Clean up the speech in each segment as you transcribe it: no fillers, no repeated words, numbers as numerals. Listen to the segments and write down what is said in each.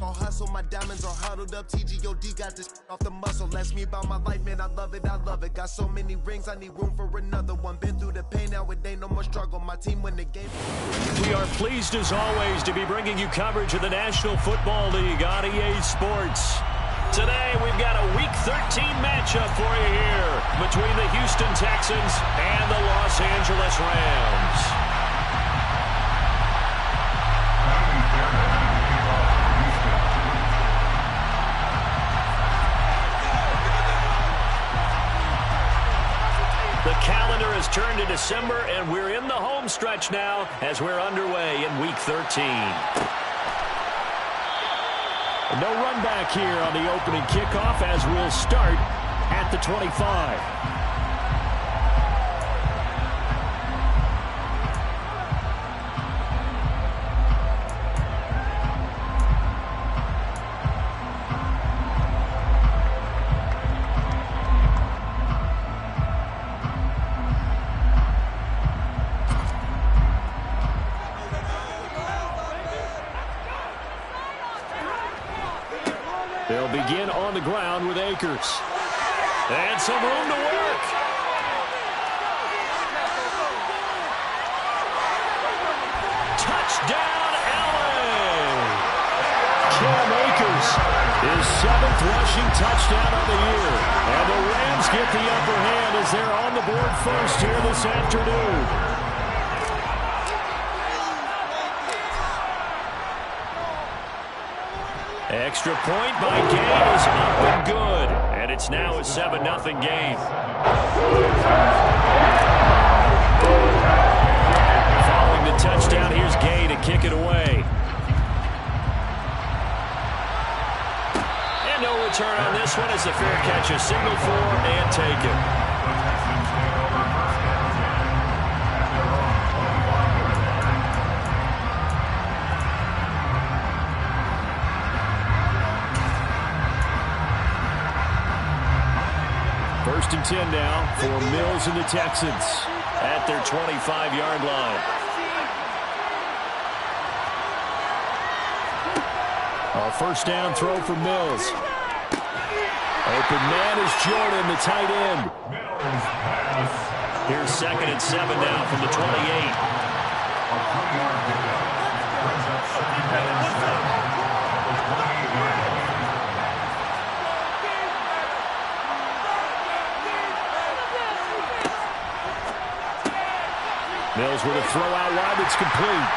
All hustle, my diamonds are huddled up. TGOD got this off the muscle. Ask me about my life, man, I love it, I love it. Got so many rings, I need room for another one. Been through the pain, now it ain't no more struggle. My team win the game. We are pleased as always to be bringing you coverage of the National Football League on EA Sports. Today we've got a Week 13 matchup for you here between the Houston Texans and the Los Angeles Rams. The calendar has turned to December, and we're in the home stretch now as we're underway in Week 13. No run back here on the opening kickoff as we'll start at the 25. They'll begin on the ground with Akers. And some room to work. Touchdown, Allen! Cam Akers, his 7th rushing touchdown of the year. And the Rams get the upper hand as they're on the board first here this afternoon. Extra point by Gay is up and good. And it's now a 7-0 game. Following the touchdown, here's Gay to kick it away. And no return on this one as the fair catch is signaled for and taken. First and 10 now for Mills and the Texans at their 25-yard line. A first down throw for Mills. Open man is Jordan, the tight end. Here's 2nd and 7 now from the 28. Mills with a throw out wide that's complete.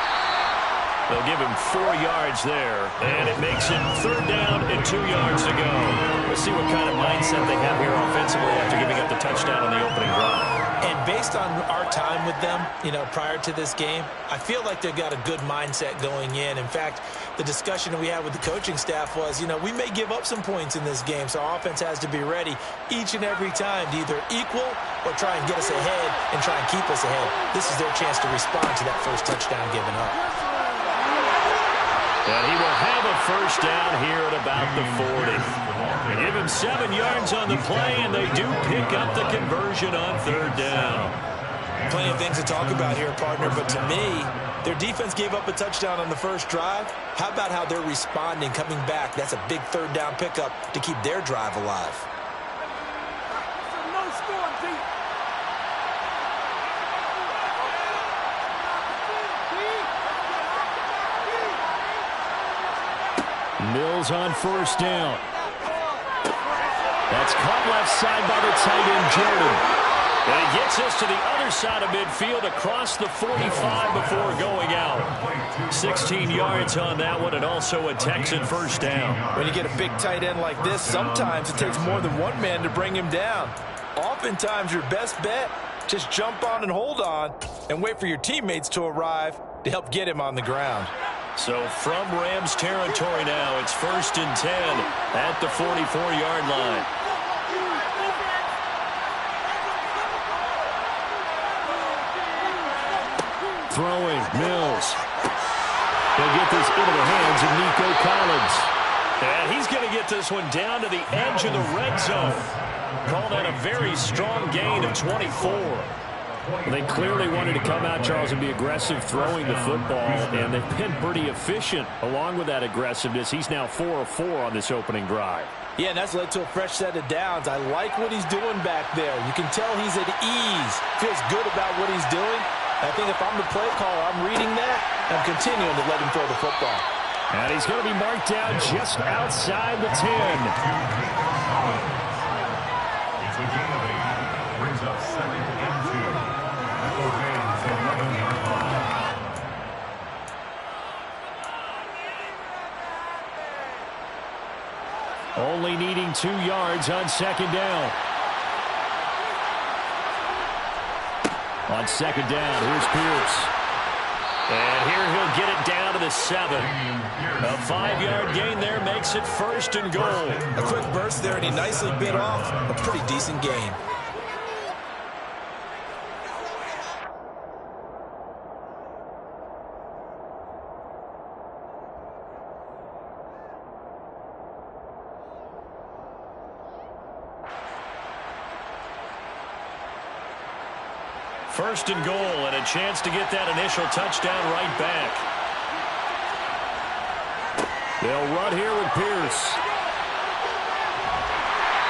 They'll give him 4 yards there, and it makes it 3rd down and 2 yards to go. Let's see what kind of mindset they have here offensively after giving up the touchdown on the opening drive. And based on our time with them, prior to this game, I feel like they've got a good mindset going in. In fact, the discussion that we had with the coaching staff was, we may give up some points in this game, so our offense has to be ready each and every time to either equal or try and get us ahead and try and keep us ahead. This is their chance to respond to that first touchdown given up. And he will have a first down here at about the 40. Give him 7 yards on the play, and they do pick up the conversion on 3rd down. Plenty of things to talk about here, partner, but to me, their defense gave up a touchdown on the first drive. How about how they're responding, coming back? That's a big 3rd down pickup to keep their drive alive. Mills on first down. That's caught left side by the tight end, Jordan. And he gets us to the other side of midfield across the 45 before going out. 16 yards on that one, and also a Texan first down. When you get a big tight end like this, sometimes it takes more than one man to bring him down. Oftentimes, your best bet, just jump on and hold on and wait for your teammates to arrive to help get him on the ground. So from Rams territory now, it's 1st and 10 at the 44-yard line. Throwing, Mills. He'll get this into the hands of Nico Collins. And he's going to get this one down to the edge of the red zone. Call that a very strong gain of 24. They clearly wanted to come out, Charles, and be aggressive throwing the football, and they've been pretty efficient along with that aggressiveness. He's now 4 of 4 on this opening drive. Yeah, and that's led to a fresh set of downs. I like what he's doing back there. You can tell he's at ease. Feels good about what he's doing. I think if I'm the play caller, I'm reading that. I'm continuing to let him throw the football. And he's going to be marked down just outside the 10. It's a gain of 8. Brings up 2nd and 2. Remains 11-yard line. Only needing 2 yards on 2nd down. On 2nd down, here's Pierce. And here he'll get it down to the 7. A 5-yard gain there makes it 1st and goal. A quick burst there, and he nicely bit off a pretty decent gain. First and goal, and a chance to get that initial touchdown right back. They'll run here with Pierce.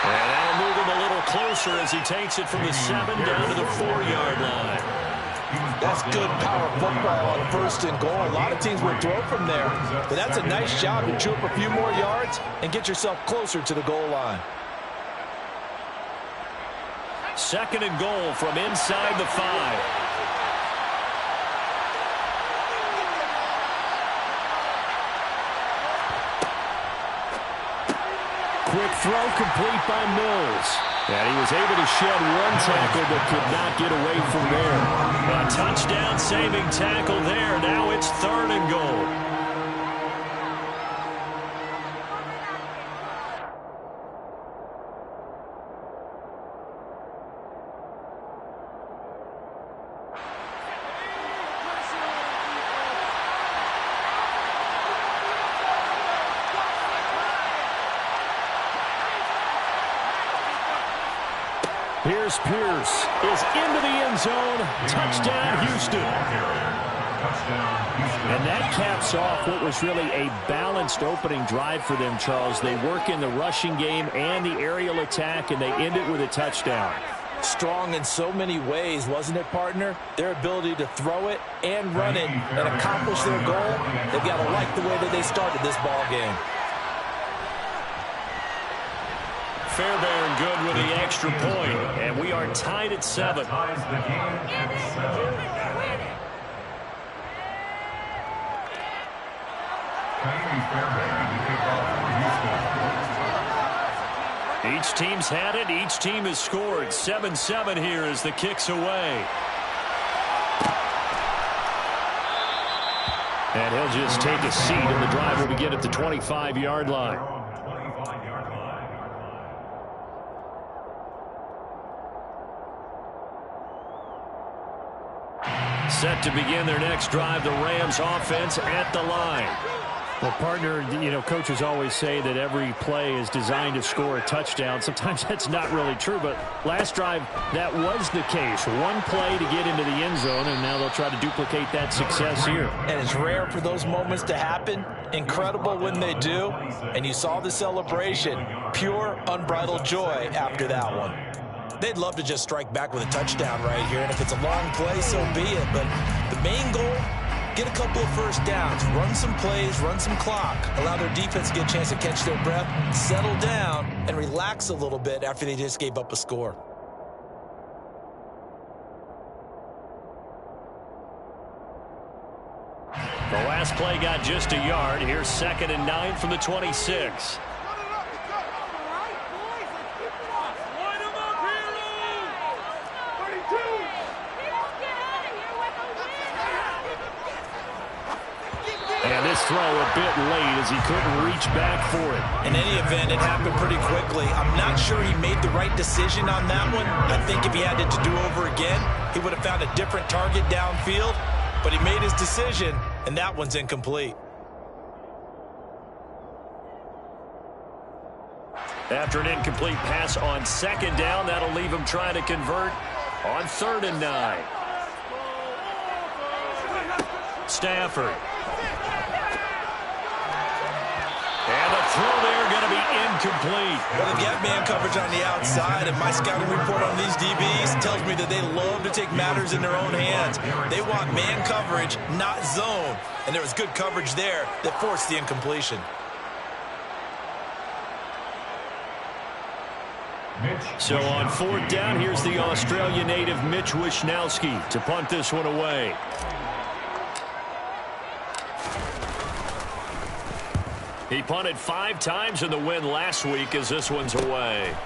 And that'll move him a little closer as he takes it from the 7 down to the 4-yard line. That's good power football on 1st and goal. A lot of teams will throw from there, but that's a nice job to chew up a few more yards and get yourself closer to the goal line. 2nd and goal from inside the 5. Quick throw complete by Mills. And he was able to shed 1 tackle but could not get away from there. A touchdown saving tackle there. Now it's 3rd and goal. Here's Pierce is into the end zone. Touchdown, Houston. And that caps off what was really a balanced opening drive for them, Charles. They work in the rushing game and the aerial attack, and they end it with a touchdown. Strong in so many ways, wasn't it, partner? Their ability to throw it and run it and accomplish their goal, they've got to like the way that they started this ball game. Fairbairn good with the extra point, and we are tied at 7. Each team's had it. Each team has scored. 7-7 here as the kick's away. And he'll just take a seat, and the drive will begin at the 25-yard line. Set to begin their next drive, the Rams offense at the line. Well, partner, you know, coaches always say that every play is designed to score a touchdown. Sometimes that's not really true, but last drive, that was the case. 1 play to get into the end zone, and now they'll try to duplicate that success here. And it's rare for those moments to happen. Incredible when they do. And you saw the celebration. Pure, unbridled joy after that one. They'd love to just strike back with a touchdown right here, and if it's a long play, so be it. But the main goal, get a couple of first downs, run some plays, run some clock, allow their defense to get a chance to catch their breath, settle down, and relax a little bit after they just gave up a score. The last play got just a yard. Here's 2nd and 9 from the 26. And this throw a bit late as he couldn't reach back for it. In any event, it happened pretty quickly. I'm not sure he made the right decision on that one. I think if he had it to do over again, he would have found a different target downfield. But he made his decision, and that one's incomplete. After an incomplete pass on 2nd down, that'll leave him trying to convert On 3rd and 9. Stafford. And the throw there going to be incomplete. Well, they've got man coverage on the outside, and my scouting report on these DBs tells me that they love to take matters in their own hands. They want man coverage, not zone. And there was good coverage there that forced the incompletion. So on 4th down, here's the Australia native Mitch Wishnowsky to punt this one away. He punted 5 times in the win last week as this one's away.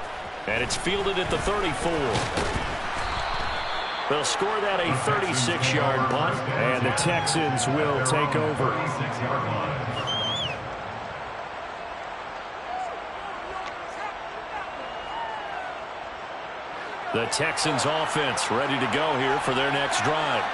And it's fielded at the 34. They'll score that a 36-yard punt, and the Texans will take over. The Texans offense ready to go here for their next drive.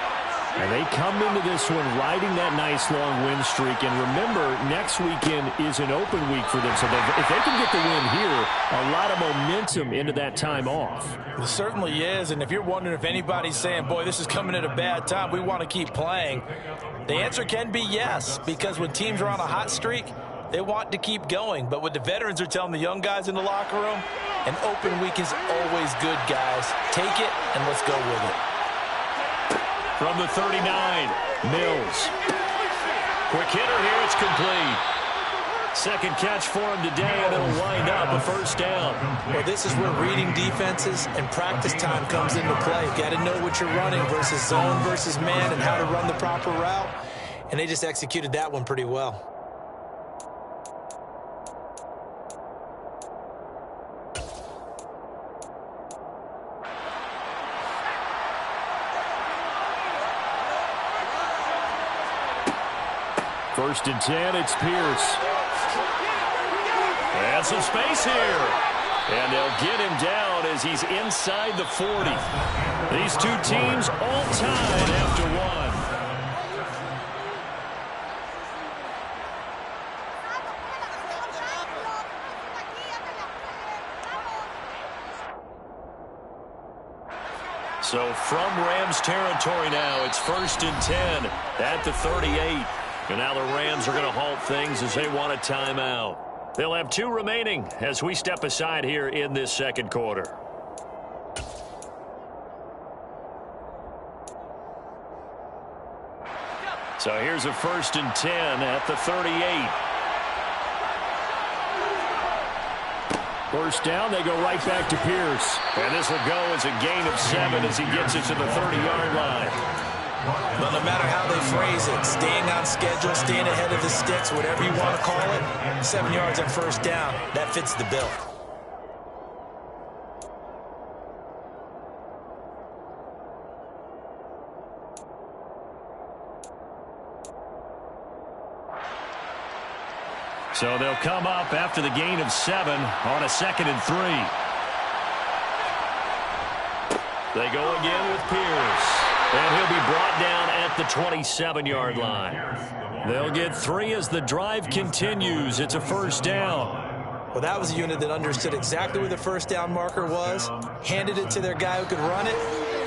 And they come into this one riding that nice long win streak. And remember, next weekend is an open week for them. So if they can get the win here, a lot of momentum into that time off. It certainly is. And if you're wondering if anybody's saying, boy, this is coming at a bad time, we want to keep playing, the answer can be yes. Because when teams are on a hot streak, they want to keep going. But what the veterans are telling the young guys in the locker room, an open week is always good, guys. Take it and let's go with it. From the 39, Mills. Quick hitter here, it's complete. Second catch for him today, and it'll wind up a first down. Well, this is where reading defenses and practice time comes into play. You've got to know what you're running versus zone versus man and how to run the proper route. And they just executed that one pretty well. First and 10, it's Pierce. And some space here. And they'll get him down as he's inside the 40. These two teams all tied after one. So from Rams territory now, it's first and 10 at the 38. And now the Rams are going to halt things as they want a timeout. They'll have 2 remaining as we step aside here in this second quarter. So here's a first and 10 at the 38. First down, they go right back to Pierce. And this will go as a gain of 7 as he gets it to the 30-yard line. But no matter how they phrase it, staying on schedule, staying ahead of the sticks, whatever you want to call it, 7 yards on first down, that fits the bill. So they'll come up after the gain of 7 on a 2nd and 3. They go again with Pierce. And he'll be brought down at the 27-yard line. They'll get 3 as the drive continues. It's a first down. Well, that was a unit that understood exactly where the first down marker was, handed it to their guy who could run it,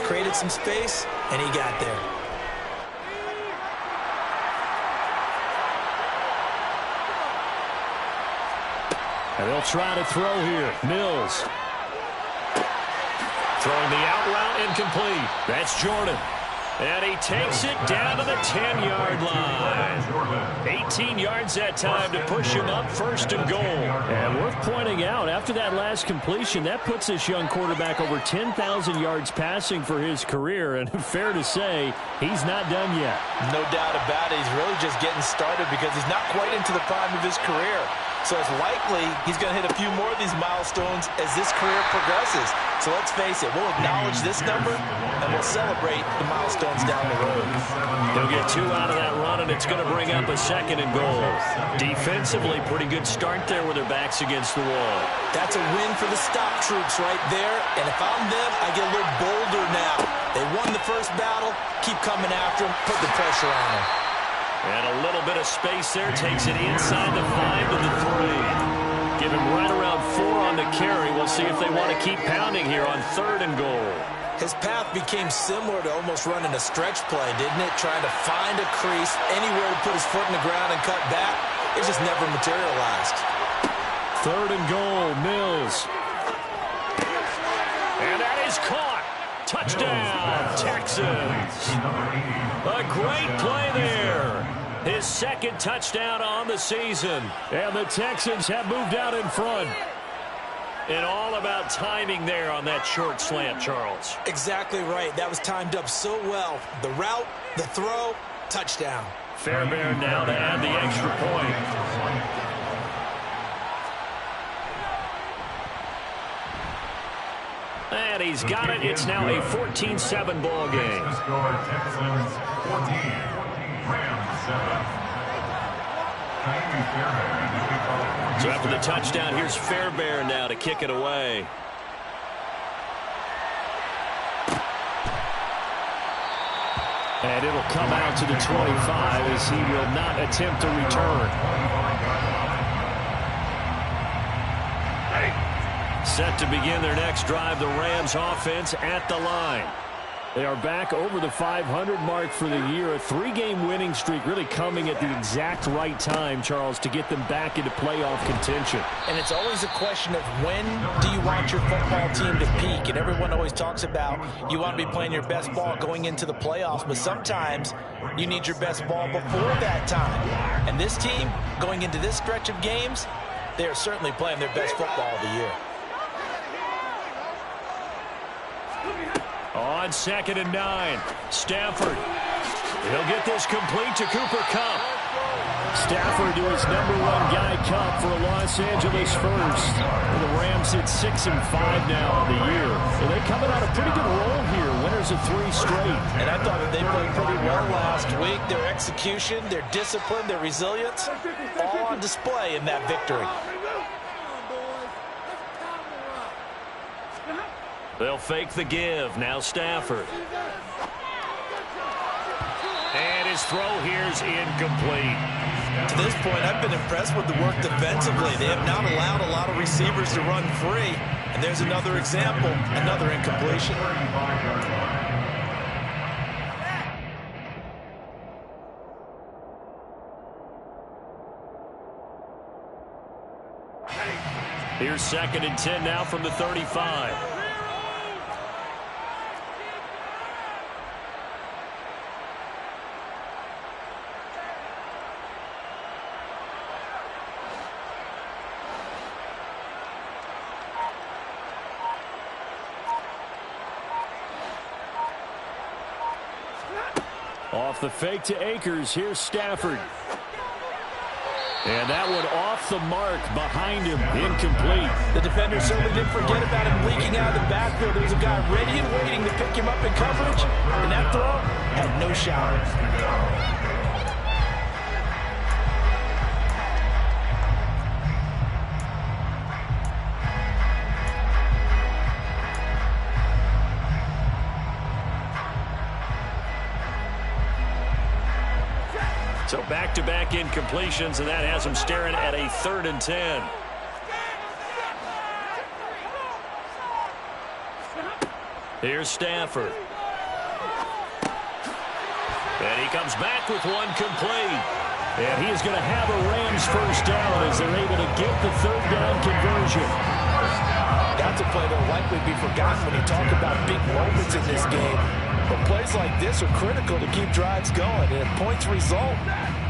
created some space, and he got there. And they'll try to throw here. Mills. Throwing the out route incomplete. That's Jordan. And he takes it down to the 10-yard line. 18 yards that time to push him up first and goal. And worth pointing out, after that last completion, that puts this young quarterback over 10,000 yards passing for his career. And fair to say, he's not done yet. No doubt about it. He's really just getting started because he's not quite into the prime of his career. So it's likely he's going to hit a few more of these milestones as this career progresses. So let's face it, we'll acknowledge this number and we'll celebrate the milestones down the road. He'll get 2 out of that run, and it's going to bring up a 2nd and goal. Defensively, pretty good start there with their backs against the wall. That's a win for the stop troops right there. And if I'm them, I get a little bolder now. They won the first battle. Keep coming after them. Put the pressure on them. And a little bit of space there. Takes it inside the 5 to the 3. Give him right around 4 on the carry. We'll see if they want to keep pounding here on 3rd and goal. His path became similar to almost running a stretch play, didn't it? Trying to find a crease, anywhere to put his foot in the ground and cut back. It just never materialized. 3rd and goal, Mills. And that is caught. Touchdown, Texans. A great play there. His 2nd touchdown on the season. And the Texans have moved out in front. And all about timing there on that short slant, Charles. Exactly right. That was timed up so well. The route, the throw, touchdown. Fairbairn now to add the extra point. And he's got it. It's now a 14-7 ball game. The score, Texans 14, Rams 7. So after the touchdown, here's Fairbairn now to kick it away. And it'll come out to the 25 as he will not attempt to return. Set to begin their next drive, the Rams offense at the line. They are back over the 500 mark for the year. A 3-game winning streak really coming at the exact right time, Charles, to get them back into playoff contention. And it's always a question of when do you want your football team to peak? And everyone always talks about you want to be playing your best ball going into the playoffs, but sometimes you need your best ball before that time. And this team, going into this stretch of games, they are certainly playing their best football of the year. On 2nd and 9, Stafford. He'll get this complete to Cooper Kupp. Stafford to his #1 guy, Kupp, for a Los Angeles first. The Rams hit 6-5 now on the year. So they're coming on a pretty good roll here. Winners of 3 straight. And I thought that they played pretty well last week. Their execution, their discipline, their resilience, all on display in that victory. They'll fake the give. Now Stafford. And his throw here is incomplete. To this point, I've been impressed with the work defensively. They have not allowed a lot of receivers to run free. And there's another example, another incompletion. Here's 2nd and 10 now from the 35. Off the fake to Akers. Here's Stafford. And that one off the mark behind him. Incomplete. The defender certainly didn't forget about him leaking out of the backfield. There was a guy ready and waiting to pick him up in coverage. And that throw had no shot. So back-to-back incompletions, and that has him staring at a 3rd and 10. Here's Stafford. And he comes back with one complete. And he is going to have a Rams first down as they're able to get the 3rd down conversion. That's a play that will likely be forgotten when you talk about big moments in this game. But plays like this are critical to keep drives going. And if points result,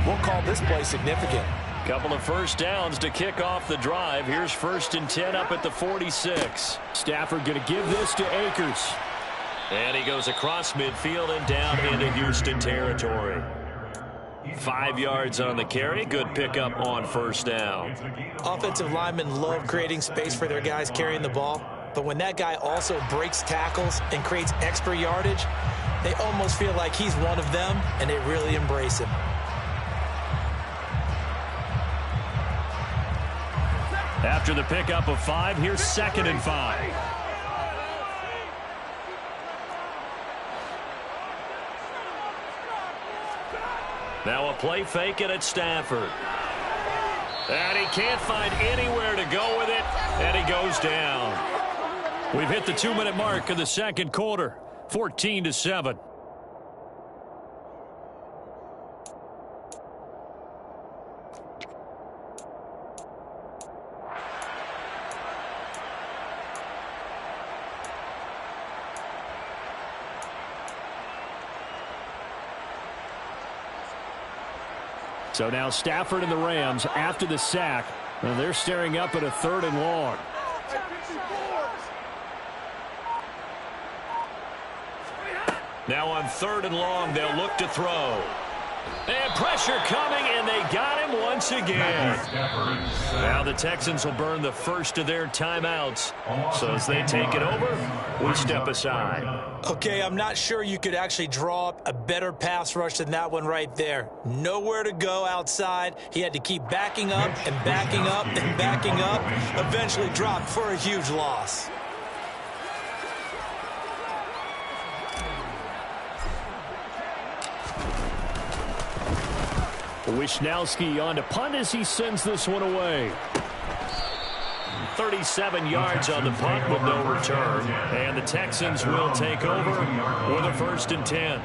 we'll call this play significant. Couple of first downs to kick off the drive. Here's 1st and 10 up at the 46. Stafford going to give this to Akers. And he goes across midfield and down into Houston territory. 5 yards on the carry. Good pickup on 1st down. Offensive linemen love creating space for their guys carrying the ball. But when that guy also breaks tackles and creates extra yardage, they almost feel like he's one of them, and they really embrace him. After the pickup of 5, here's 2nd and 5. Now a play fake it at Stafford. And he can't find anywhere to go with it, and he goes down. We've hit the 2-minute mark of the second quarter, 14-7. So now Stafford and the Rams after the sack. And they're staring up at a 3rd and long. Now on 3rd and long, they'll look to throw. And pressure coming, and they got him once again. Now the Texans will burn the first of their timeouts. So as they take it over, we step aside. Okay, I'm not sure you could actually draw up a better pass rush than that one right there. Nowhere to go outside. He had to keep backing up and backing up and backing up. Eventually dropped for a huge loss. Wisnowski on to punt as he sends this one away. 37 yards on the punt with no return. And the Texans will take over with a 1st and 10.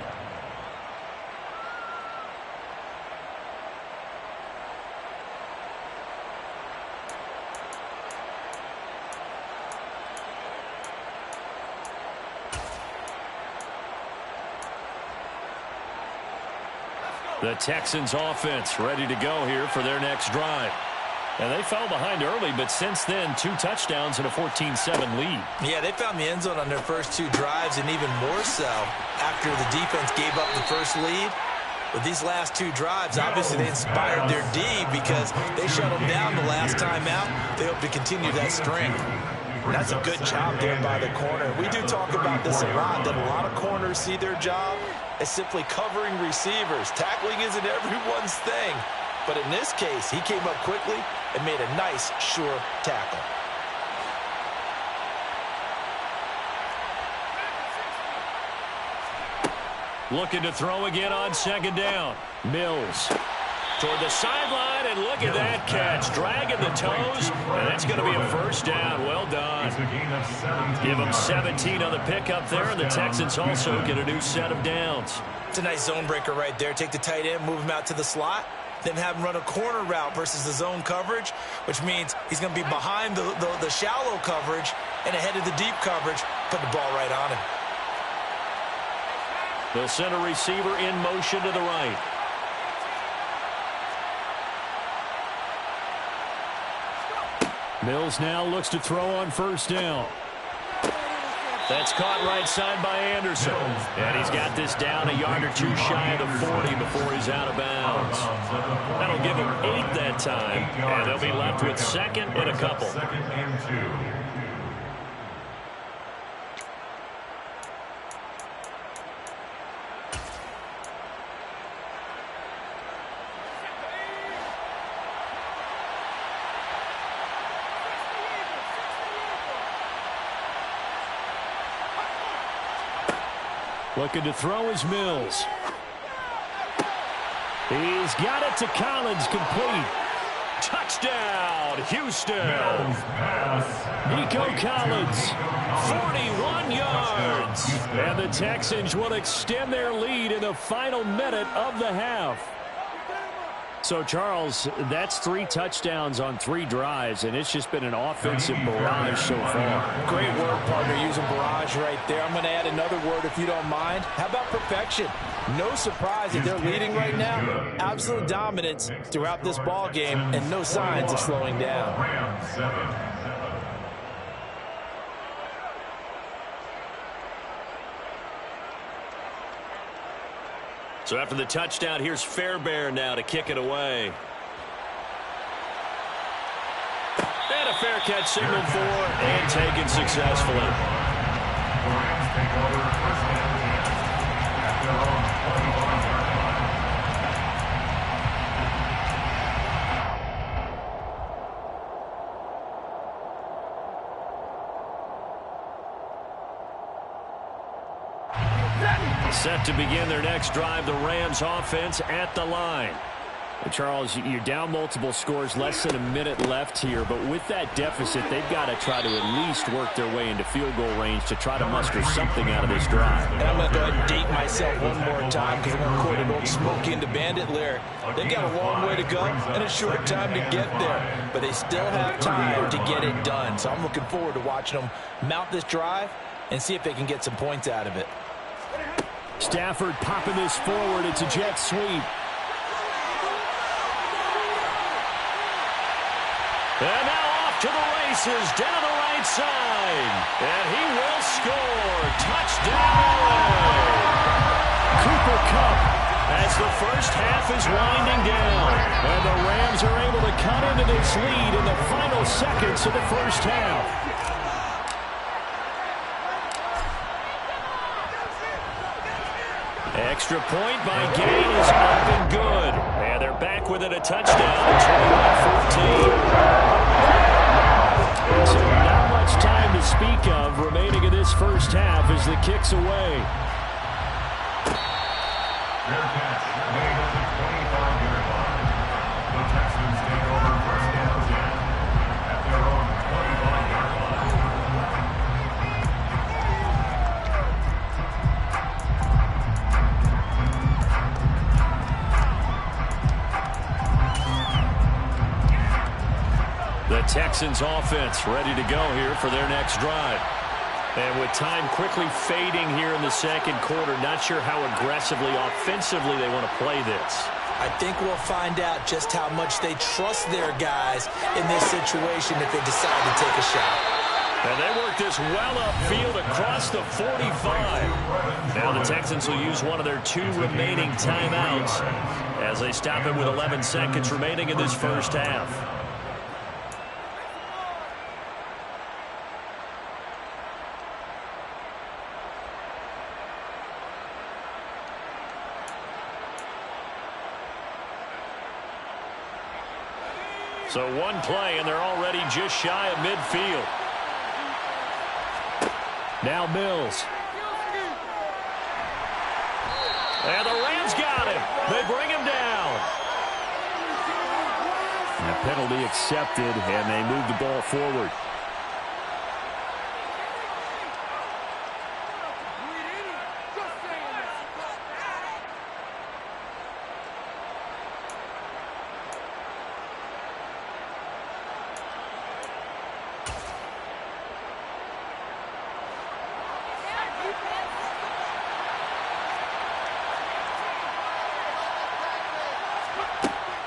The Texans offense ready to go here for their next drive. And they fell behind early, but since then, 2 touchdowns and a 14-7 lead. Yeah, they found the end zone on their first 2 drives, and even more so after the defense gave up the first lead. With these last 2 drives, obviously they inspired their D because they shut them down the last time out. They hope to continue that string. That's a good job there by the corner. We do talk about this a lot, that a lot of corners see their job as simply covering receivers. Tackling isn't everyone's thing. But in this case, he came up quickly and made a nice, sure tackle. Looking to throw again on 2nd down. Mills toward the sideline, and look at that catch. Dragging the toes, and that's going to be a 1st down. Well done. Give them 17 on the pickup there, and the Texans also get a new set of downs. It's a nice zone breaker right there. Take the tight end, move him out to the slot, then have him run a corner route versus the zone coverage, which means he's going to be behind the shallow coverage and ahead of the deep coverage. Put the ball right on him. They'll send a receiver in motion to the right. Mills now looks to throw on 1st down. That's caught right side by Anderson. And he's got this down a yard or 2 shy of the 40 before he's out of bounds. That'll give him 8 that time. And they'll be left with 2nd and a couple. Looking to throw is Mills. He's got it to Collins, complete. Touchdown, Houston. Nico Collins, 41 yards. And the Texans will extend their lead in the final minute of the half. So, Charles, that's 3 touchdowns on 3 drives, and it's just been an offensive barrage so far. Great word, partner, using barrage right there. I'm going to add another word if you don't mind. How about perfection? No surprise that they're leading right now. Absolute dominance throughout this ball game, and no signs of slowing down. So after the touchdown, here's Fairbairn now to kick it away. And a fair catch signaled for and taken successfully. Set to begin their next drive, the Rams offense at the line. Charles, you're down multiple scores, less than a minute left here, but with that deficit, they've got to try to at least work their way into field goal range to try to muster something out of this drive. And I'm going to go ahead and date myself one more time because I'm going to quote an old Smokey and the Bandit lyric. They've got a long way to go and a short time to get there, but they still have time to get it done. So I'm looking forward to watching them mount this drive and see if they can get some points out of it. Stafford popping this forward. It's a jet sweep. And now off to the races, down the right side. And he will score. Touchdown! Cooper Kupp as the first half is winding down. And the Rams are able to cut into this lead in the final seconds of the first half. Extra point by Gay is up and good. And they're back within a touchdown, 21-14. So not much time to speak of remaining in this first half as the kick's away. Fair catch made at the 25-yard line. The Texans take over first down 10 at their own 25-yard line. The Texans offense ready to go here for their next drive. And with time quickly fading here in the second quarter, not sure how aggressively, offensively they want to play this. I think we'll find out just how much they trust their guys in this situation if they decide to take a shot. And they work this well upfield across the 45. Now the Texans will use one of their 2 remaining timeouts as they stop it with 11 seconds remaining in this first half. So one play, and they're already just shy of midfield. Now Mills. And the Rams got him. They bring him down. And a penalty accepted, and they move the ball forward.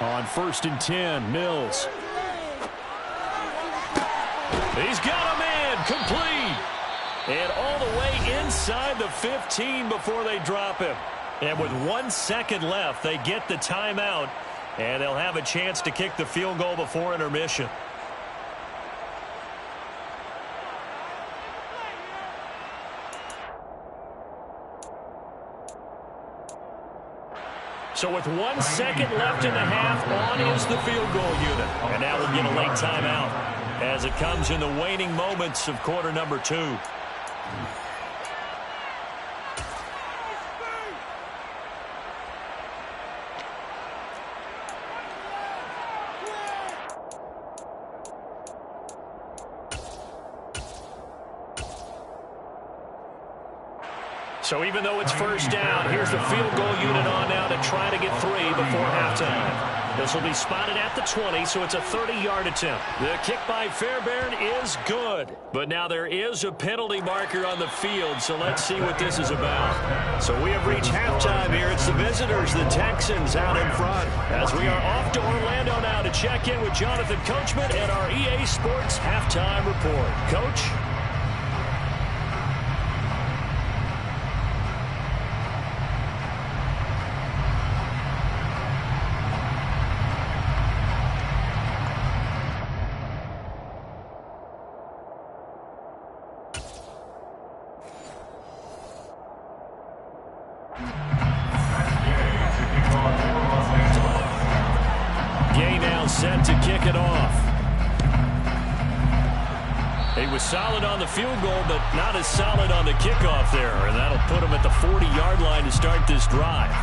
On 1st and 10, Mills. He's got him in, complete. And all the way inside the 15 before they drop him. And with 1 second left, they get the timeout, and they'll have a chance to kick the field goal before intermission. So with 1 second left in the half, on is the field goal unit. And now we'll get a late timeout as it comes in the waning moments of quarter number 2. So even though it's first down, here's the field goal unit on now to try to get 3 before halftime. This will be spotted at the 20, so it's a 30-yard attempt. The kick by Fairbairn is good. But now there is a penalty marker on the field, so let's see what this is about. So we have reached halftime here. It's the visitors, the Texans, out in front. As we are off to Orlando now to check in with Jonathan Coachman and our EA Sports Halftime Report. Coach? Set to kick it off. He was solid on the field goal, but not as solid on the kickoff there, and that'll put him at the 40-yard line to start this drive.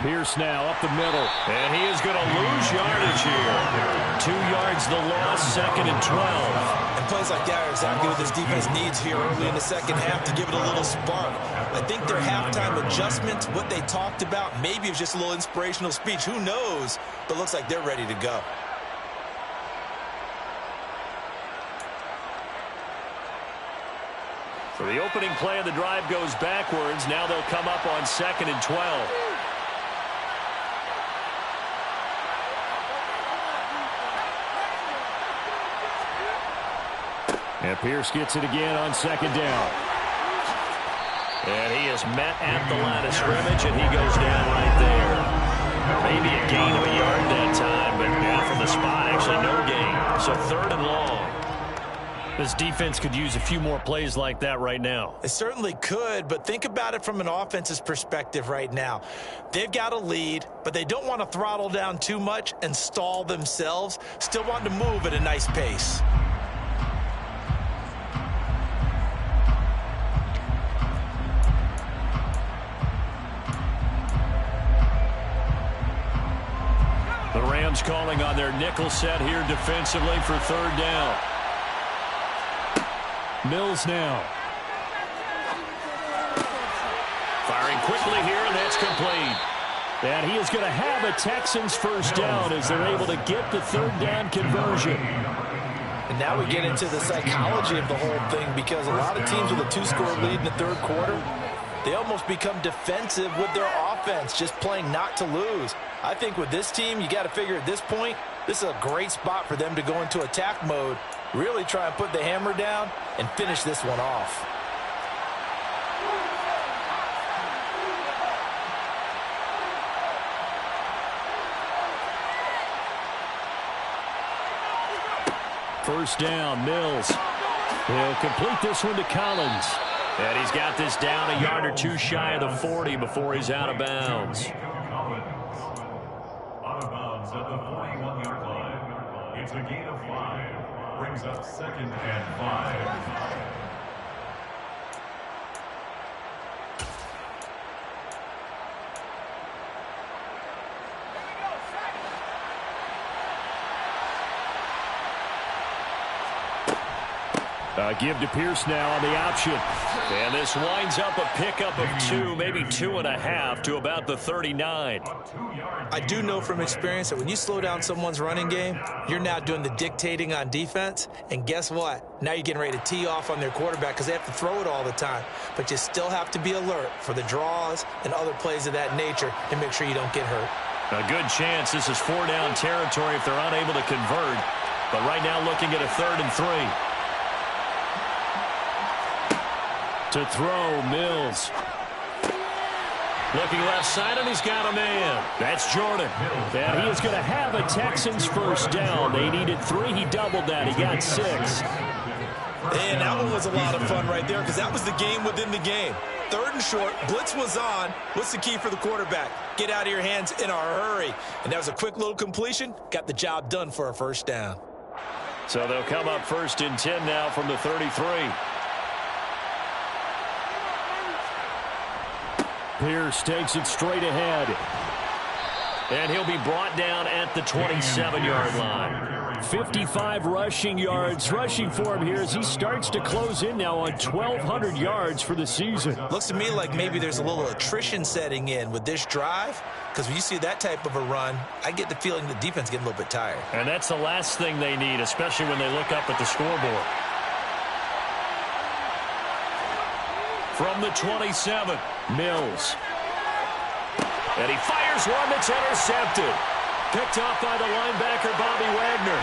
Pierce now up the middle, and he is going to lose yardage here. 2 yards the loss, 2nd and 12. And plays like that are exactly what this defense needs here early in the second half to give it a little spark. I think their halftime adjustments, what they talked about, maybe it was just a little inspirational speech. Who knows? But looks like they're ready to go. So the opening play of the drive goes backwards. Now they'll come up on 2nd and 12. And Pierce gets it again on 2nd down. And he is met at the line of scrimmage, and he goes down right there. Maybe a gain of a yard that time, but now from the spot, actually no gain. So 3rd and long. This defense could use a few more plays like that right now. It certainly could, but think about it from an offense's perspective right now. They've got a lead, but they don't want to throttle down too much and stall themselves. Still want to move at a nice pace. The Rams calling on their nickel set here defensively for 3rd down. Mills now. Firing quickly here, and that's complete. And he is going to have a Texans 1st down as they're able to get the 3rd down conversion. And now we get into the psychology of the whole thing, because a lot of teams with a 2-score lead in the 3rd quarter, they almost become defensive with their offense, just playing not to lose. I think with this team, you got to figure at this point, this is a great spot for them to go into attack mode, really try and put the hammer down and finish this one off. First down, Mills. He'll complete this one to Collins. And he's got this down a yard or 2 shy of the 40 before he's out of bounds. Out of bounds at the 41-yard line. It's a gain of 5. Brings up 2nd and 5. Give to Pierce now on the option. And this winds up a pickup of 2, maybe 2.5 to about the 39. I do know from experience that when you slow down someone's running game, you're now doing the dictating on defense. And guess what? Now you're getting ready to tee off on their quarterback because they have to throw it all the time. But you still have to be alert for the draws and other plays of that nature and make sure you don't get hurt. A good chance this is 4-down territory if they're unable to convert. But right now looking at a 3rd and 3. To throw, Mills. Looking left side, and he's got a man. That's Jordan. And he is going to have a Texans 1st down. They needed 3. He doubled that. He got 6. And that one was a lot of fun right there because that was the game within the game. 3rd and short. Blitz was on. What's the key for the quarterback? Get out of your hands in a hurry. And that was a quick little completion. Got the job done for a 1st down. So they'll come up 1st and 10 now from the 33. Pierce takes it straight ahead. And he'll be brought down at the 27-yard line. 55 rushing yards. Rushing for him here as he starts to close in now on 1,200 yards for the season. Looks to me like maybe there's a little attrition setting in with this drive, because when you see that type of a run, I get the feeling the defense getting a little bit tired. And that's the last thing they need, especially when they look up at the scoreboard. From the 27, Mills. And he fires one that's intercepted. Picked off by the linebacker, Bobby Wagner.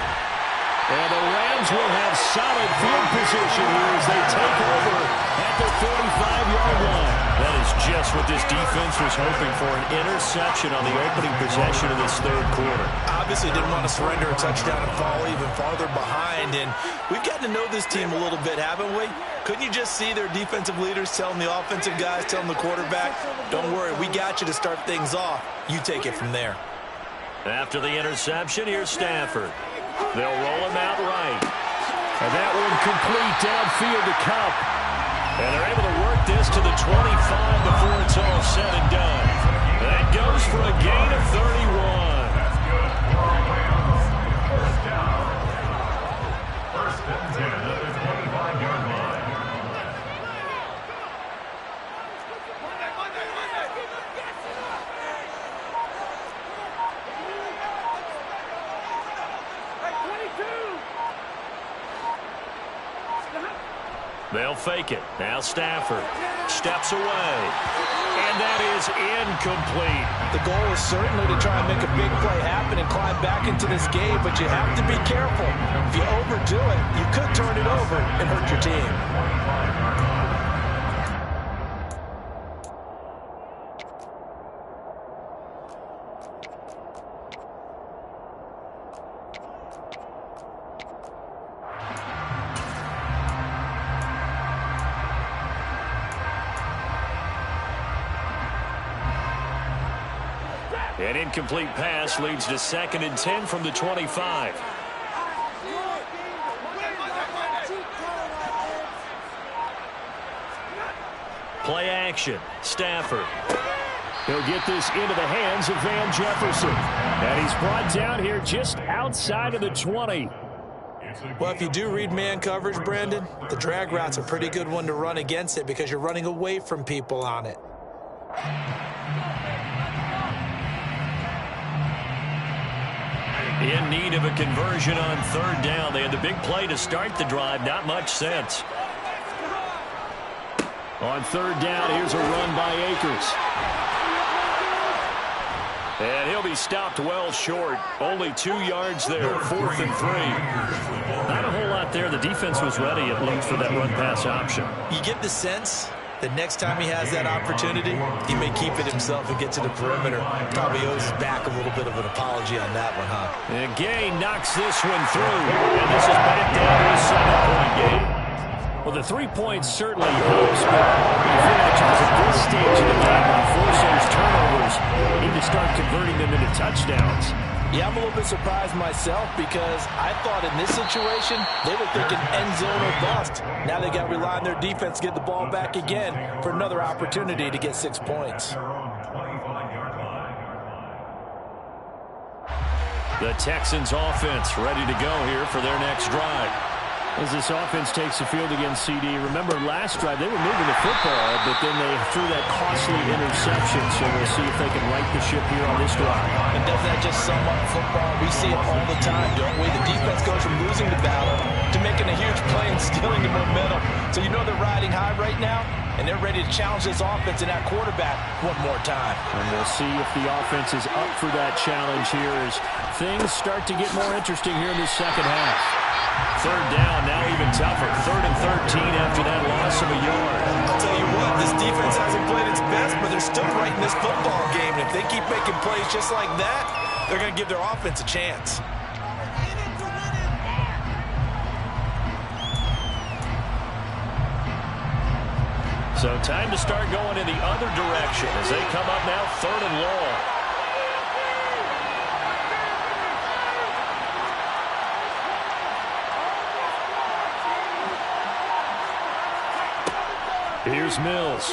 And the Rams will have solid field position here as they take over at the 35-yard line. That is just what this defense was hoping for, an interception on the opening possession of this 3rd quarter. Obviously didn't want to surrender a touchdown and fall even farther behind. And we've gotten to know this team a little bit, haven't we? Couldn't you just see their defensive leaders telling the offensive guys, telling the quarterback, don't worry, we got you to start things off. You take it from there. After the interception, here's Stafford. They'll roll him out right. And that one complete downfield to Cup. And they're able to work this to the 25 before it's all said and done. That goes goes for a gain of 31. That's good for our Rams. First down. First and 10 at the 25-yard line. They'll fake it. Now Stafford steps away. And that is incomplete. The goal is certainly to try and make a big play happen and climb back into this game, but you have to be careful. If you overdo it, you could turn it over and hurt your team. An incomplete pass leads to 2nd and 10 from the 25. Play action. Stafford. He'll get this into the hands of Van Jefferson. And he's brought down here just outside of the 20. Well, if you do read man coverage, Brandon, the drag route's a pretty good one to run against it because you're running away from people on it. In need of a conversion on 3rd down. They had the big play to start the drive. Not much sense. On 3rd down, here's a run by Akers. And he'll be stopped well short. Only 2 yards there. 4th and 3. Not a whole lot there. The defense was ready, at least, for that run-pass option. You get the sense that next time he has that opportunity, he may keep it himself and get to the perimeter. Probably owes his back a little bit of an apology on that one, huh? And Gay knocks this one through. And this is back down to a 7-point game. Well, the 3 points certainly helps, but you feel like at this stage of the game, when you force those turnovers, you need to start converting them into touchdowns. Yeah, I'm a little bit surprised myself because I thought in this situation, they were thinking end zone or bust. Now they got to rely on their defense to get the ball back again for another opportunity to get 6 points. The Texans offense ready to go here for their next drive. As this offense takes the field against CD, remember last drive they were moving the football, but then they threw that costly interception, so we'll see if they can right the ship here on this drive. And does that just sum up football? We see it all the time, don't we? The defense goes from losing the battle to making a huge play and stealing the momentum. So you know they're riding high right now, and they're ready to challenge this offense and that quarterback one more time. And we'll see if the offense is up for that challenge here as things start to get more interesting here in the second half. 3rd down, now even tougher. 3rd and 13 after that loss of a yard. I'll tell you what, this defense hasn't played its best, but they're still right in this football game. And if they keep making plays just like that, they're going to give their offense a chance. So time to start going in the other direction as they come up now 3rd and long. Here's Mills.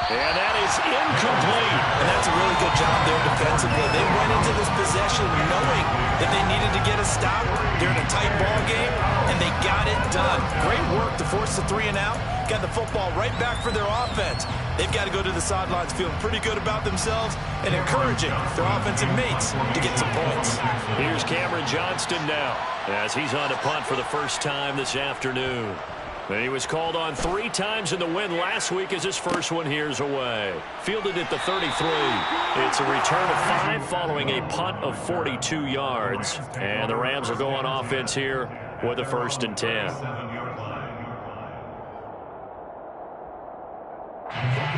And that is incomplete. And that's a really good job there defensively. They went into this possession knowing that they needed to get a stop. They're in a tight ball game, and they got it done. Great work to force the 3 and out. Got the football right back for their offense. They've got to go to the sidelines feeling pretty good about themselves and encouraging their offensive mates to get some points. Here's Cameron Johnston now as he's on to punt for the first time this afternoon. And he was called on 3 times in the win last week as his first one here's away. Fielded at the 33. It's a return of 5 following a punt of 42 yards. And the Rams will go on offense here with a 1st and 10.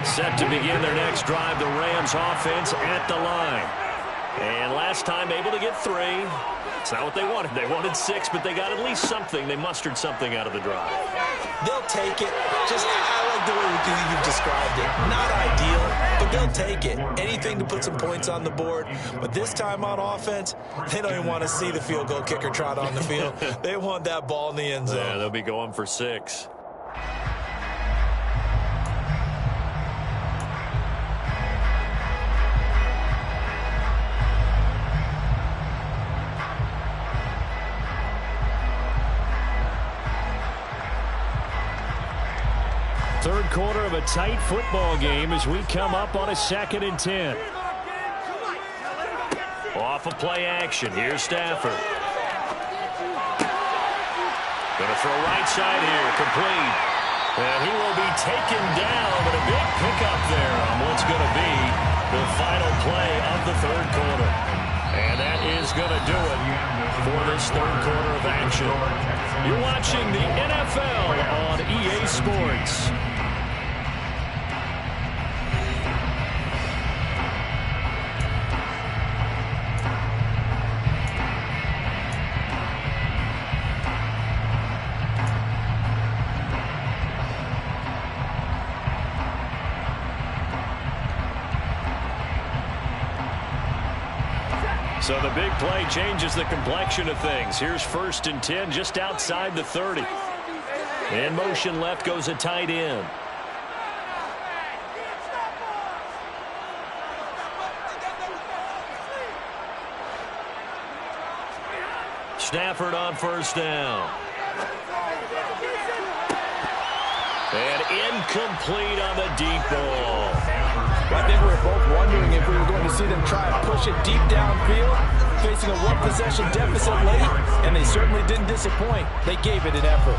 Set to begin their next drive, the Rams offense at the line. And last time able to get 3. It's not what they wanted. They wanted 6, but they got at least something. They mustered something out of the drive. They'll take it. Just, I like the way you've described it. Not ideal, but they'll take it. Anything to put some points on the board. But this time on offense, they don't even want to see the field goal kicker trot on the field. They want that ball in the end zone. Yeah, they'll be going for 6. quarter of a tight football game as we come up on a 2nd and 10. Off of play action. Here's Stafford. Going to throw right side here. Complete. And he will be taken down, but a big pickup there on what's going to be the final play of the 3rd quarter. And that is going to do it for this 3rd quarter of action. You're watching the NFL on EA Sports. So the big play changes the complexion of things. Here's 1st and 10 just outside the 30. In motion left goes a tight end. Stafford on 1st down. And incomplete on the deep ball. I think we were both wondering if we were going to see them try and push it deep downfield, facing a 1-possession deficit late, and they certainly didn't disappoint. They gave it an effort.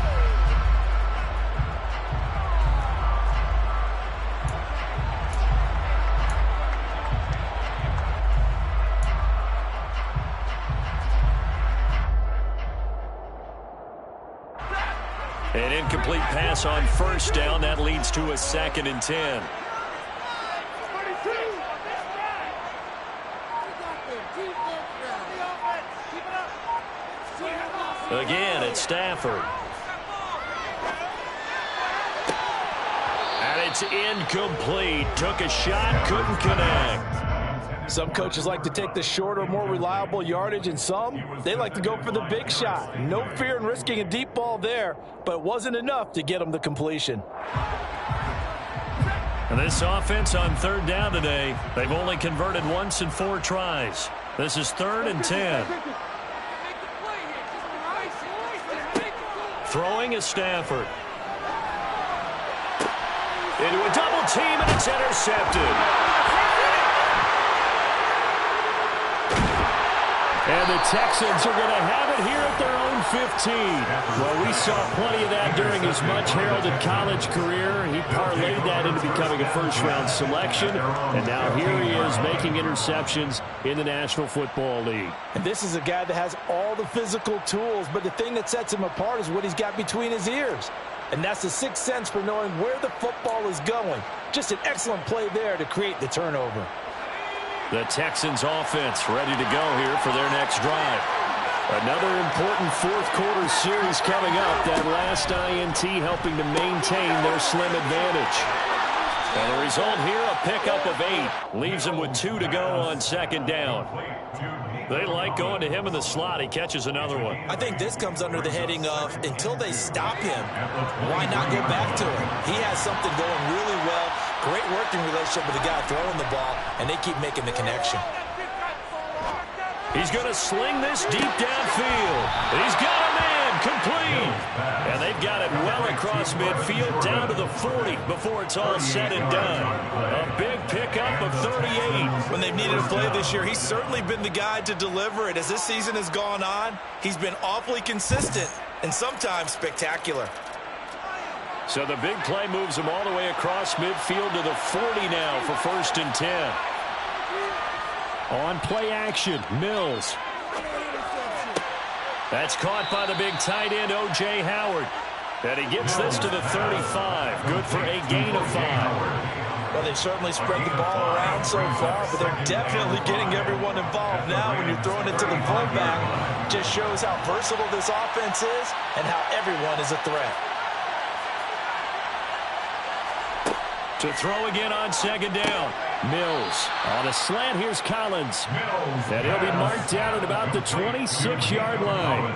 An incomplete pass on 1st down. That leads to a 2nd and 10. Again, it's Stafford. And it's incomplete. Took a shot, couldn't connect. Some coaches like to take the shorter, more reliable yardage, and some, they like to go for the big shot. No fear in risking a deep ball there, but it wasn't enough to get them the completion. And this offense on 3rd down today, they've only converted once in 4 tries. This is 3rd and 10. Throwing is Stafford. Into a double team, and it's intercepted. And the Texans are going to have it here at their own 15. Well, we saw plenty of that during his much-heralded college career. He parlayed that into becoming a first-round selection. And now here he is making interceptions in the National Football League. And this is a guy that has all the physical tools, but the thing that sets him apart is what he's got between his ears. And that's the 6th sense for knowing where the football is going. Just an excellent play there to create the turnover. The Texans offense ready to go here for their next drive. Another important 4th quarter series coming up. That last INT helping to maintain their slim advantage. And the result here, a pickup of 8. Leaves them with 2 to go on 2nd down. They like going to him in the slot. He catches another one. I think this comes under the heading of until they stop him, why not go back to him? He has something going really well. Great working relationship with the guy throwing the ball, and they keep making the connection. He's going to sling this deep downfield. He's got a man complete. And they've got it well across midfield down to the 40 before it's all said and done. A big pickup of 38. When they've needed a play this year, he's certainly been the guy to deliver it. As this season has gone on, he's been awfully consistent and sometimes spectacular. So the big play moves him all the way across midfield to the 40 now for 1st and 10. On play action, Mills. That's caught by the big tight end, O.J. Howard. And he gets this to the 35. Good for a gain of 5. Well, they've certainly spread the ball around so far, but they're definitely getting everyone involved now when you're throwing it to the fullback. Just shows how versatile this offense is and how everyone is a threat. To throw again on 2nd down. Mills on a slant. Here's Collins. And he'll be marked down at about the 26-yard line.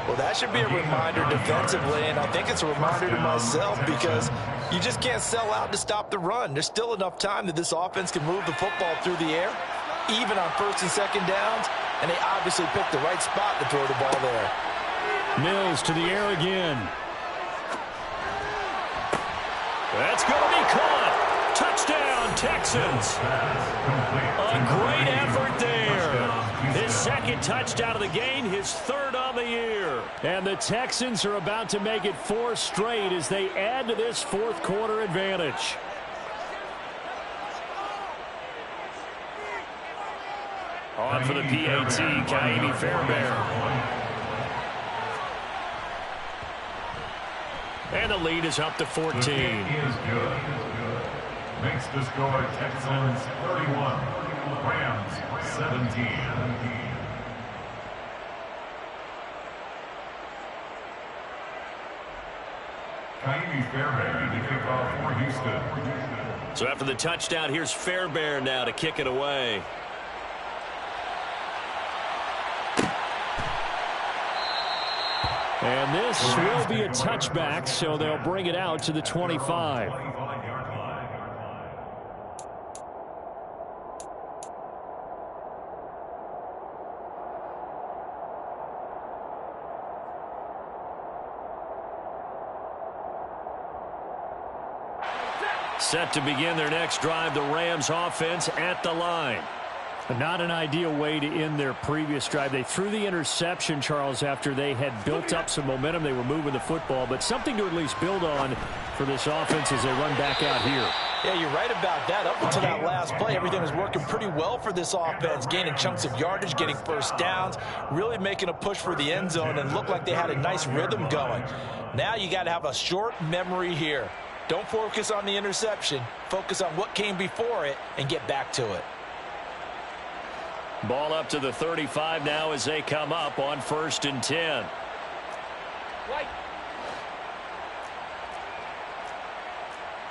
Well, that should be a reminder defensively, and I think it's a reminder to myself because you just can't sell out to stop the run. There's still enough time that this offense can move the football through the air, even on 1st and 2nd downs, and they obviously picked the right spot to throw the ball there. Mills to the air again. That's going to be caught. Touchdown, Texans. A great effort there. His second touchdown of the game, his third on the year. And the Texans are about to make it 4 straight as they add to this fourth quarter advantage. On for the PAT, Kaimi Fairbairn. And the lead is up to 14. The kick is good. Makes the score Texans 31, Rams 17. Kaimi Fairbairn to kick off for Houston. So after the touchdown, here's Fairbairn now to kick it away. And this will be a touchback, so they'll bring it out to the 25. Set to begin their next drive, the Rams offense at the line. Not an ideal way to end their previous drive. They threw the interception, Charles, after they had built up some momentum. They were moving the football, but something to at least build on for this offense as they run back out here. Yeah, you're right about that. Up until that last play, everything was working pretty well for this offense, gaining chunks of yardage, getting first downs, really making a push for the end zone, and looked like they had a nice rhythm going. Now you got to have a short memory here. Don't focus on the interception. Focus on what came before it and get back to it. Ball up to the 35 now as they come up on 1st and 10. Right.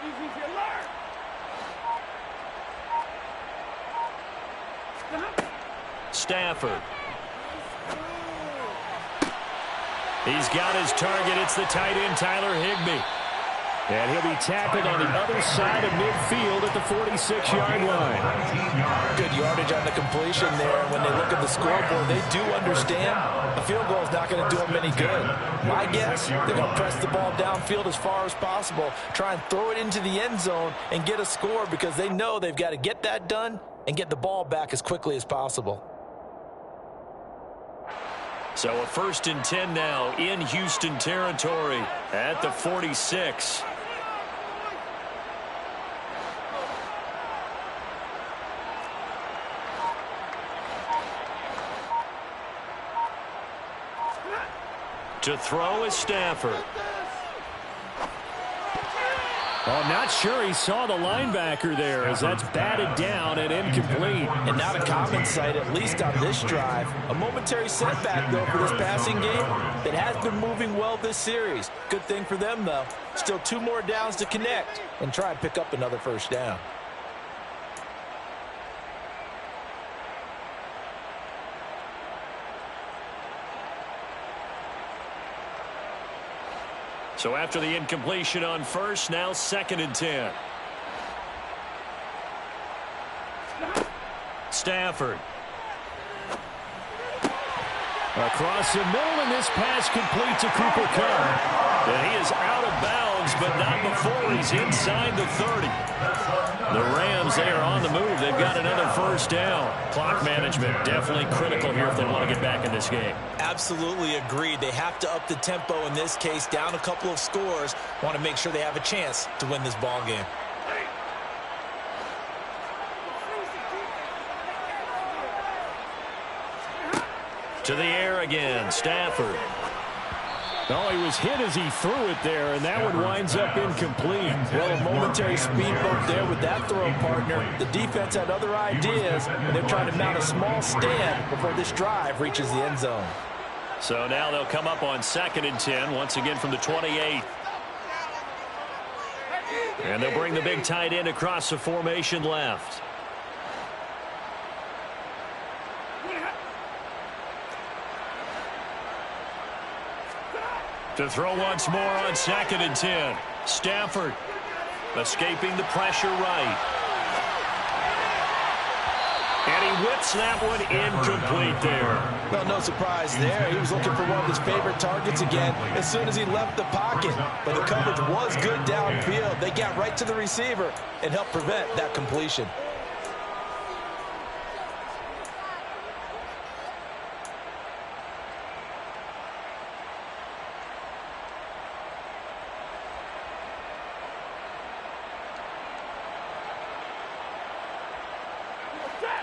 Easy to learn. Stafford. He's got his target. It's the tight end, Tyler Higbee. And he'll be tackled on the other side of midfield at the 46-yard line. Good yardage on the completion there. When they look at the scoreboard, they do understand a field goal is not going to do them any good. My guess, they're going to press the ball downfield as far as possible, try and throw it into the end zone and get a score because they know they've got to get that done and get the ball back as quickly as possible. So a 1st and 10 now in Houston territory at the 46. To throw is Stafford. Oh, not sure he saw the linebacker there as that's batted down and incomplete. And not a common sight, at least on this drive. A momentary setback, though, for this passing game that has been moving well this series. Good thing for them, though. Still 2 more downs to connect and try and pick up another first down. So after the incompletion on 1st, now 2nd and 10. Stafford. Across the middle, and this pass complete to Cooper Kupp. And he is out of bounds, but not before he's inside the 30. The Rams, they are on the move. They've got another first down. Clock management definitely critical here if they want to get back in this game. Absolutely agreed. They have to up the tempo in this case, down a couple of scores. Want to make sure they have a chance to win this ball game. To the air again, Stafford. Oh, he was hit as he threw it there, and that one winds up incomplete. Well, a momentary speed bump there with that throw partner. The defense had other ideas, and they're trying to mount a small stand before this drive reaches the end zone. So now they'll come up on 2nd and 10, once again from the 28. And they'll bring the big tight end across the formation left. To throw once more on 2nd and 10. Stafford escaping the pressure right. And he whips that one incomplete there. Well, no surprise there. He was looking for one of his favorite targets again as soon as he left the pocket. But the coverage was good downfield. They got right to the receiver and helped prevent that completion.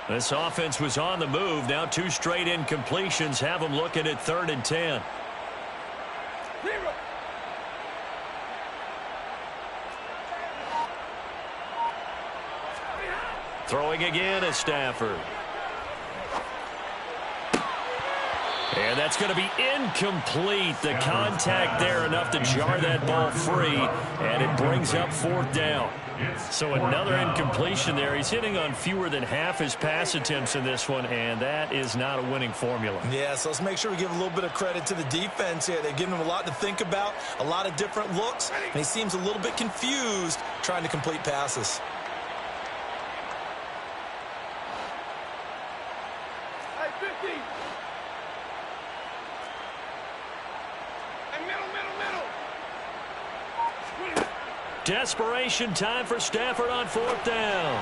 This offense was on the move. Now 2 straight incompletions have them looking at 3rd and 10. Throwing again is Stafford. And that's going to be incomplete. The contact there enough to jar that ball free, and it brings up 4th down. So another incompletion there. He's hitting on fewer than half his pass attempts in this one, and that is not a winning formula. Yeah, so let's make sure we give a little bit of credit to the defense here. They've given him a lot to think about, a lot of different looks, and he seems a little bit confused trying to complete passes. Desperation time for Stafford on 4th down.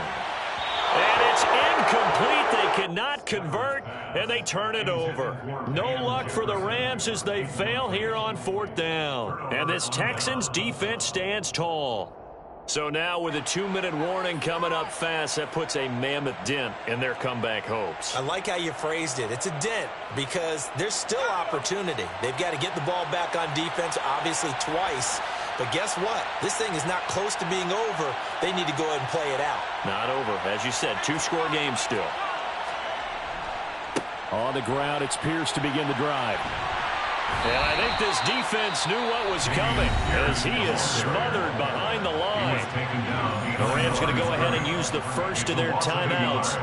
And it's incomplete. They cannot convert, and they turn it over. No luck for the Rams as they fail here on 4th down. And this Texans defense stands tall. So now with a 2-minute warning coming up fast, that puts a mammoth dent in their comeback hopes. I like how you phrased it. It's a dent because there's still opportunity. They've got to get the ball back on defense, obviously twice. But guess what? This thing is not close to being over. They need to go ahead and play it out. Not over. As you said, 2-score game still. On the ground, it's Pierce to begin the drive. And I think this defense knew what was coming as he is smothered behind the line. The Rams going to go ahead and use the first of their timeouts.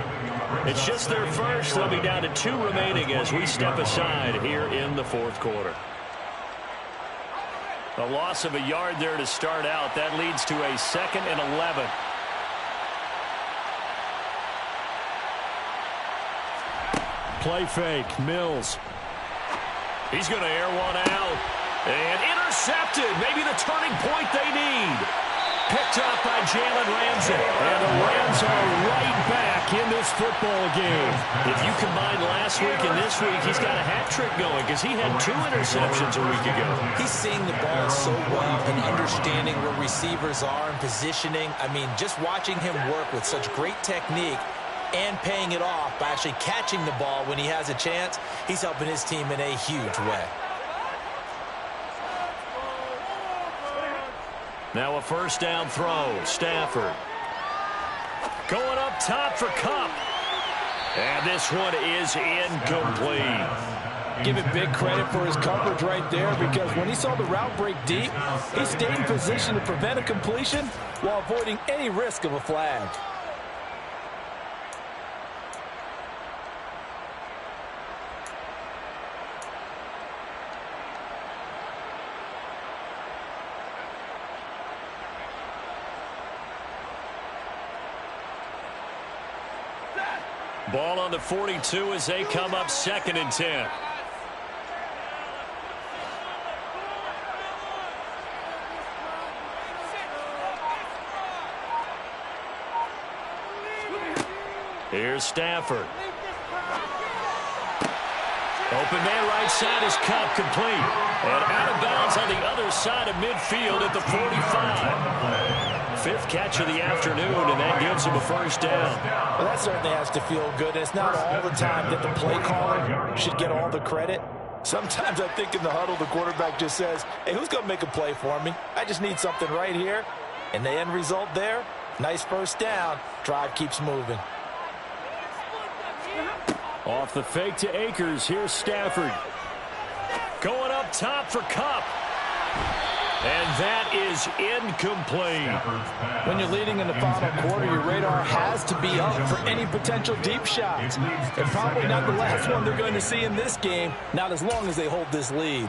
It's just their first. They'll be down to 2 remaining as we step aside here in the 4th quarter. A loss of a yard there to start out. That leads to a 2nd and 11. Play fake. Mills. He's going to air one out. And intercepted. Maybe the turning point they need. Picked up by Jalen Ramsey. And the Rams are right back in this football game. If you combine last week and this week, he's got a hat trick going because he had 2 interceptions a week ago. He's seeing the ball so well and understanding where receivers are and positioning. I mean, just watching him work with such great technique and paying it off by actually catching the ball when he has a chance, he's helping his team in a huge way. Now a 1st down throw. Stafford. Going up top for Kupp. And this one is incomplete. Give it big credit for his coverage right there because when he saw the route break deep, he stayed in position to prevent a completion while avoiding any risk of a flag. Ball on the 42 as they come up 2nd and 10. Here's Stafford. Open man right side is Kupp, complete. And out of bounds on the other side of midfield at the 45. 5th catch of the afternoon, and that gives him a 1st down. Well, that certainly has to feel good. It's not all the time that the play caller should get all the credit. Sometimes I think in the huddle, the quarterback just says, hey, who's going to make a play for me? I just need something right here. And the end result there, nice 1st down. Drive keeps moving. Off the fake to Akers. Here's Stafford. Going up top for Kupp. And that is incomplete. When you're leading in the final quarter, your radar has to be up for any potential deep shots. And probably not the last one they're going to see in this game, not as long as they hold this lead.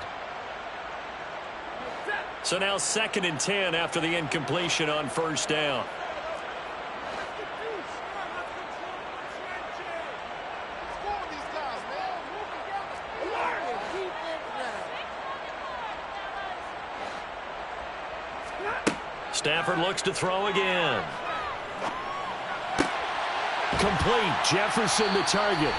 So now 2nd and 10 after the incompletion on 1st down. Stafford looks to throw again. Complete. Jefferson the target.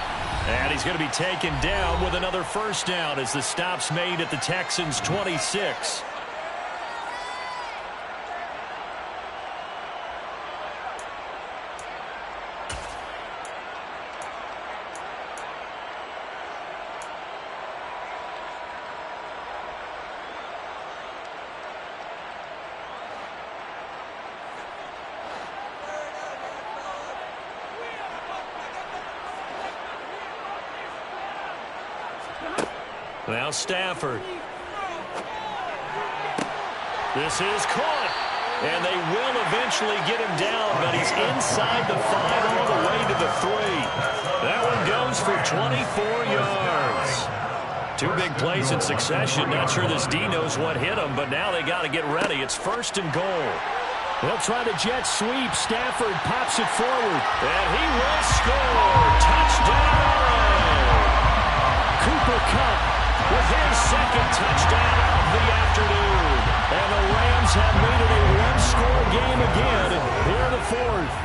And he's going to be taken down with another first down as the stop's made at the Texans' 26. Now Stafford. This is caught. And they will eventually get him down, but he's inside the 5 all the way to the 3. That one goes for 24 yards. 2 big plays in succession. Not sure this D knows what hit him, but now they got to get ready. It's 1st and goal. They'll try the jet sweep. Stafford pops it forward. And he will score. Touchdown. Cooper Kupp with his 2nd touchdown of the afternoon. And the Rams have made it a one-score game again here in the 4th.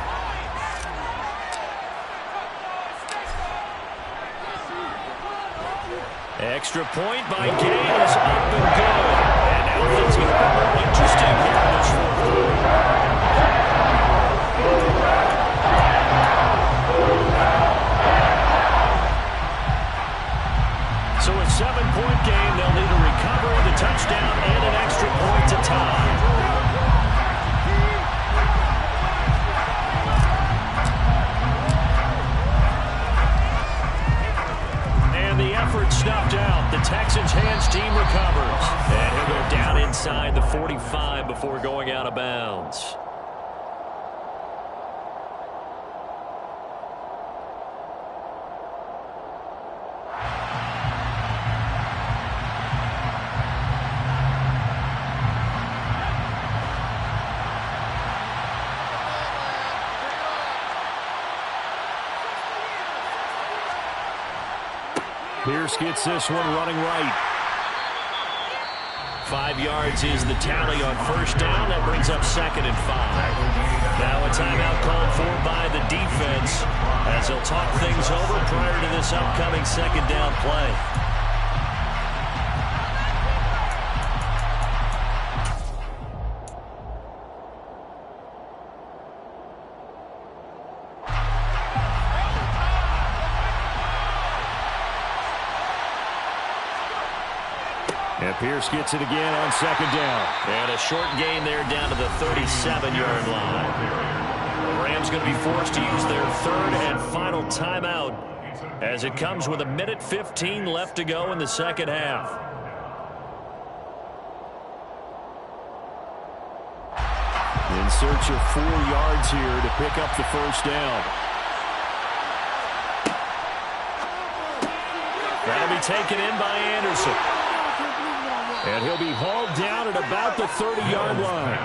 Extra point by Gay is up and good. And now things get a little interesting here in this 4th quarter. So a 7-point game, they'll need a recovery, the touchdown, and an extra point to tie. And the effort snuffed out. The Texans' hands team recovers. And he'll go down inside the 45 before going out of bounds. Pierce gets this one running right. 5 yards is the tally on first down. That brings up 2nd and 5. Now a timeout called for by the defense as they'll talk things over prior to this upcoming 2nd down play. And Pierce gets it again on 2nd down. And a short gain there down to the 37-yard line. The Rams going to be forced to use their 3rd and final timeout as it comes with 1:15 left to go in the 2nd half. In search of 4 yards here to pick up the first down. That'll be taken in by Anderson. And he'll be hauled down at about the 30-yard line.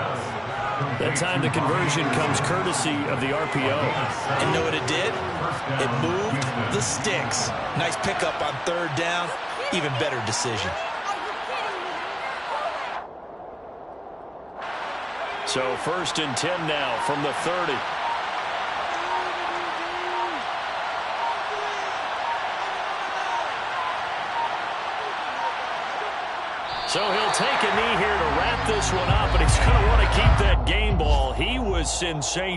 That time the conversion comes courtesy of the RPO. And know what it did? It moved the sticks. Nice pickup on 3rd down. Even better decision. So 1st and 10 now from the 30. So he'll take a knee here to wrap this one up, and he's going to want to keep that game ball. He was sensational.